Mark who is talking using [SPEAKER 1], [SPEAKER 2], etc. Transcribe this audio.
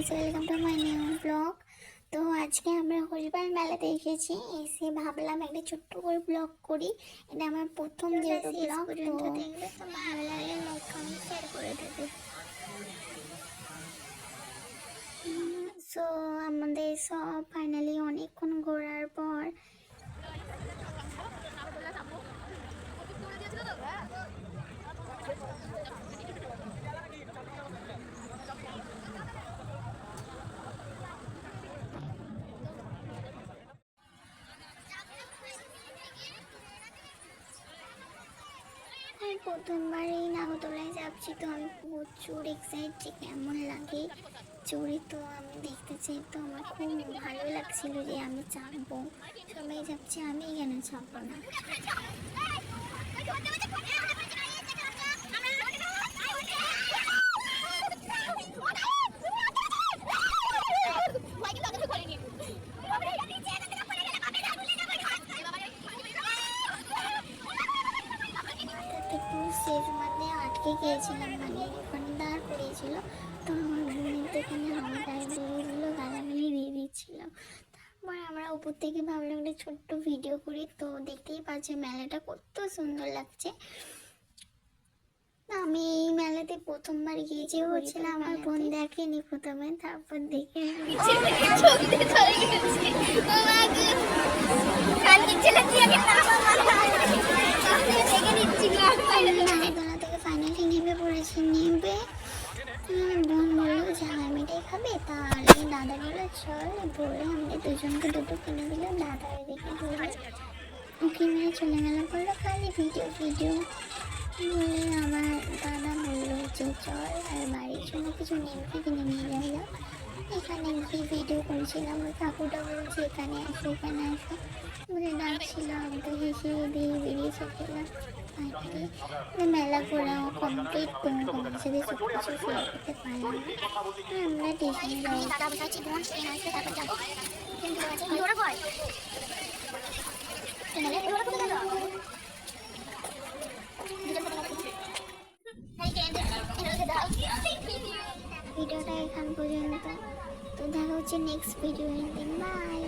[SPEAKER 1] Guys, welcome to my new blog. তো আজকে আমরা হরিপাল মেলাতে এসেছি, এসে ভাবলাম একটা ছোট্ট করে ব্লগ করি। এটা আমার প্রথম যেহেতু ব্লগ, তো দেখবে তো ভালো লাগলে লাইক কমেন্ট শেয়ার করে দেবে। সো আমাদের সব ফাইনালি অনেকক্ষণ ঘোরার পর প্রথমবার এই নাগরদোলায় যাচ্ছি, তো আমি প্রচুর এক্সাইট যে কেমন লাগে চড়ে। তো আমি দেখতে চাই, তো আমার খুব ভালো লাগছিল যে আমি চাপবো। সবাই যাচ্ছে, আমি কেন চাপবো না? শেষ মানে আটকে গিয়েছিলাম, মানে ওখানে দাঁড় করিয়েছিল। তো আমার বোনের দেখে হাওয়া গায়ে দিয়ে গালাগালি দিয়ে দিচ্ছিল। তারপর আমরা উপর থেকে ভাবলাম একটা ছোট্ট ভিডিও করি। তো দেখতেই পাচ্ছি মেলাটা কত সুন্দর লাগছে। আমি এই মেলাতে প্রথমবার গিয়েছি, হচ্ছিল আমার বোন দেখেনি প্রথমে, তারপর দেখে ফাইনালি নেমে পড়েছি। নেমে বোন বললো যে হামিটাই খাবে, তাহলে দাদা বললো চল, বলে আমাদের দুজনকে দুটো কিনে দিল। দাদা এদিকে বললো কিনে চলে গেল, বললো খালি ভিডিও ভিডিও বলে। আমার দাদা বললো যে চল আর বাড়ির জন্য কিছু নেমকে কিনে নিয়ে যাই। এখানে গিয়ে ভিডিও করেছিলাম, ওই কাকুটা বলছে এখানে আসো এখানে আসো বলে ডাকছিল। আমি তো হেসে দিয়ে বেরিয়ে চলছিলাম। ফাইনালি মেলা ঘোরাও কমপ্লিট, কোনো সাথে সব কিছু শেয়ার করতে পারলাম। আমরা স্টেশনে যাই, ভিডিওটা এখান পর্যন্ত। তো দেখা হচ্ছে নেক্সট ভিডিও। বাই।